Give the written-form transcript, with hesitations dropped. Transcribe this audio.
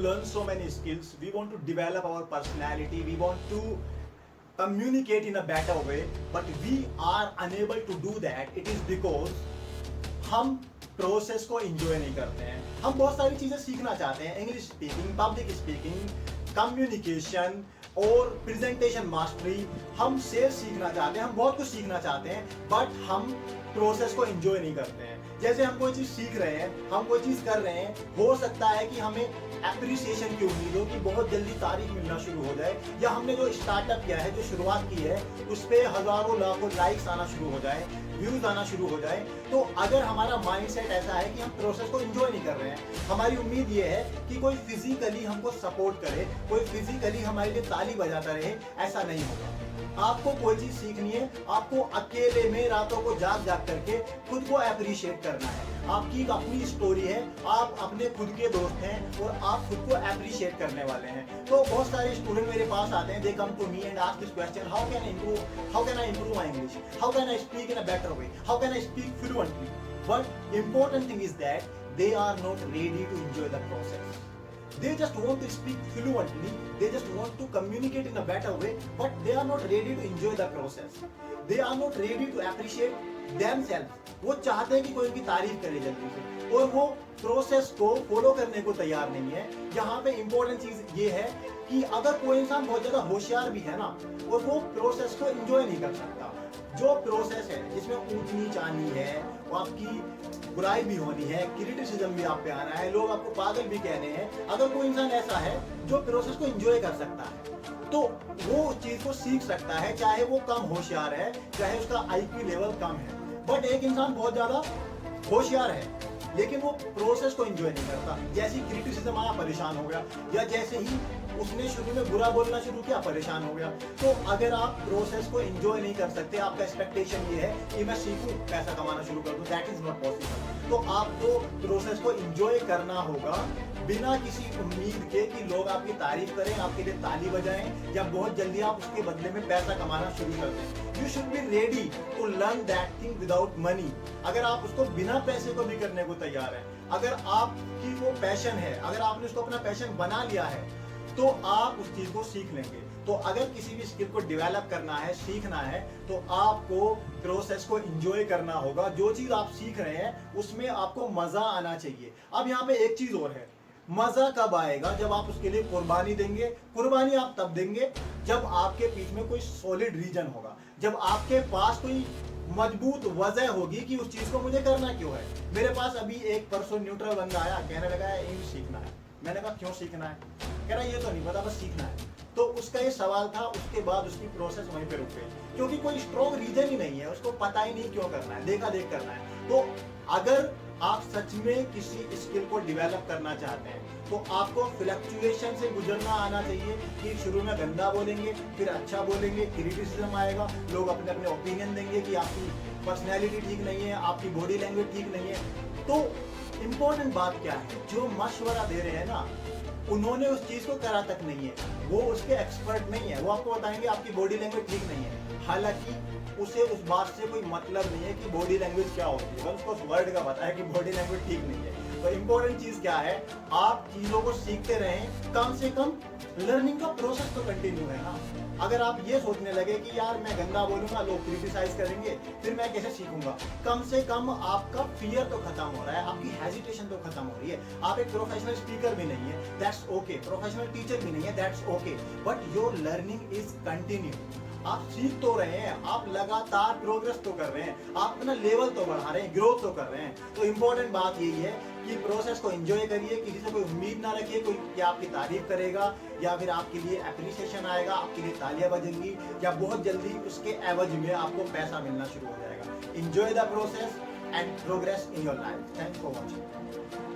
learn so many skills, we want to develop our personality, we want to communicate in a better way, but we are unable to do that. It is because हम process को enjoy नहीं करते हैं. हम बहुत सारी चीज़ें सीखना चाहते हैं, English speaking, public speaking, communication और प्रेजेंटेशन मास्टरी. हम सेल्स सीखना चाहते हैं, हम बहुत कुछ सीखना चाहते हैं, बट हम प्रोसेस को एंजॉय नहीं करते हैं. जैसे हम कोई चीज़ सीख रहे हैं, हम कोई चीज़ कर रहे हैं, हो सकता है कि हमें एप्रिसिएशन की उम्मीद हो कि बहुत जल्दी तारीफ मिलना शुरू हो जाए, या हमने जो स्टार्टअप किया है, जो शुरुआत की है, उस पर हज़ारों लाखों लाइक्स आना शुरू हो जाए, व्यूज आना शुरू हो जाए. तो अगर हमारा माइंडसेट ऐसा है कि हम प्रोसेस को एंजॉय नहीं कर रहे हैं, हमारी उम्मीद ये है कि कोई फिजिकली हमको सपोर्ट करे, कोई फिजिकली हमारे लिए ताली बजाता रहे, ऐसा नहीं होगा. आपको कोई चीज सीखनी है, आपको अकेले में रातों को जाग जाग करके खुद को अप्रिशिएट करना है. आपकी एक अपनी स्टोरी है, आप अपने खुद के दोस्त हैं और आप खुद को अप्रिशिएट करने वाले हैं. तो बहुत सारे स्टूडेंट मेरे पास आते हैं, they come to me and ask this question, how can I improve my English, how can I speak in a better way, how can I speak fluently. But important thing is that they are not ready to enjoy the process. They just want to speak fluently, they just want to communicate in a better way, but they are not ready to enjoy the process. They are not ready to appreciate themselves. वो चाहते हैं कि कोई उनकी तारीफ करे जल्दी से, और वो प्रोसेस को फॉलो करने को तैयार नहीं है. यहाँ पे इंपॉर्टेंट चीज ये है कि अगर कोई इंसान बहुत ज्यादा होशियार भी है ना, और वो प्रोसेस को एंजॉय नहीं कर सकता. जो प्रोसेस है जिसमें ऊंच नीच आनी है, वो आपकी बुराई भी होनी है, क्रिटिसिज्म भी आप पे आना है, लोग आपको पागल भी कहने हैं, अगर कोई इंसान ऐसा है जो प्रोसेस को एंजॉय कर सकता है, तो वो उस चीज को सीख सकता है, चाहे वो कम होशियार है, चाहे उसका आईक्यू लेवल कम है. बट एक इंसान बहुत ज्यादा होशियार है लेकिन वो प्रोसेस को एंजॉय नहीं करता, जैसे क्रिटिसिज्म आया परेशान हो गया, या जैसे ही उसने शुरू में बुरा बोलना शुरू किया परेशान हो गया. तो अगर आप प्रोसेस को एंजॉय नहीं कर सकते, आपका एक्सपेक्टेशन ये है कि मैं सीखूं, पैसा कमाना शुरू कर दूं, दैट इज नॉट पॉसिबल. तो आपको प्रोसेस को एंजॉय करना होगा बिना किसी उम्मीद के कि लोग आपकी तारीफ करें, आपके लिए ताली बजाएं, या बहुत जल्दी आप उसके बदले में पैसा कमाना शुरू कर दें. You should be ready to learn that thing without money. अगर आप उसको बिना पैसे को भी करने को तैयार हैं, अगर आपकी वो पैशन है, अगर आपने उसको अपना पैशन बना लिया है, तो आप उस चीज को सीख लेंगे. तो अगर किसी भी स्किल को डेवलप करना है, सीखना है, तो आपको प्रोसेस को एंजॉय करना होगा. जो चीज आप सीख रहे हैं उसमें आपको मजा आना चाहिए. अब यहाँ पे एक चीज और है, मजा कब आएगा? जब आप उसके लिए कुर्बानी देंगे. कुर्बानी आप तब देंगे जब आपके पीठ में कोई सॉलिड रीजन होगा, जब आपके पास कोई मजबूत वजह होगी कि उस चीज को मुझे करना क्यों है. मेरे पास अभी एक परसों न्यूट्रल बंदा आया, कहने लगा है इंग्लिश सीखना है. मैंने कहा क्यों सीखना है? कह रहा ये तो नहीं पता, बस सीखना है. तो उसका ये सवाल था, उसके बाद उसकी प्रोसेस वहीं पे रुक गई, क्योंकि कोई स्ट्रॉन्ग रीजन ही नहीं है, उसको पता ही नहीं क्यों करना है, देखा देख करना है. तो अगर आप सच में किसी स्किल को डेवलप करना चाहते हैं, तो आपको फ्लक्चुएशन से गुजरना आना चाहिए कि शुरू में गंदा बोलेंगे, फिर अच्छा बोलेंगे, क्रिटिसिज्म आएगा, लोग अपने अपने ओपिनियन देंगे कि आपकी पर्सनैलिटी ठीक नहीं है, आपकी बॉडी लैंग्वेज ठीक नहीं है. तो इम्पोर्टेंट बात क्या है, जो मशवरा दे रहे हैं ना, उन्होंने उस चीज को करा तक नहीं है, वो उसके एक्सपर्ट नहीं है, वो आपको बताएंगे आपकी बॉडी लैंग्वेज ठीक नहीं है. हालांकि उसे उस बात से कोई मतलब नहीं है कि बॉडी लैंग्वेज क्या होती है, बस उसको उस वर्ड का पता है कि बॉडी लैंग्वेज ठीक नहीं है. तो इम्पोर्टेंट चीज क्या है, आप चीजों को सीखते रहें, कम से कम लर्निंग का प्रोसेस तो कंटिन्यू है ना. अगर आप ये सोचने लगे कि यार मैं गंदा बोलूंगा, लोग क्रिटिसाइज करेंगे, फिर मैं कैसे सीखूंगा, कम से कम आपका फियर तो खत्म हो रहा है, आपकी हेजिटेशन तो खत्म हो रही है. आप एक प्रोफेशनल स्पीकर भी नहीं है, दैट्स ओके, प्रोफेशनल टीचर भी नहीं है, that's okay, but your learning is continue. आप सीख तो रहे हैं, आप लगातार प्रोग्रेस तो कर रहे हैं, आप अपना लेवल तो बढ़ा रहे हैं, ग्रोथ तो कर रहे हैं. तो इम्पोर्टेंट बात यही है कि प्रोसेस को एंजॉय करिए, किसी से कोई उम्मीद ना रखिए कोई कि आपकी तारीफ करेगा, या फिर आपके लिए अप्रिसिएशन आएगा, आपके लिए तालियां बजेंगी, या बहुत जल्दी उसके एवज में आपको पैसा मिलना शुरू हो जाएगा. Enjoy the process and progress in your life. Thanks for watching.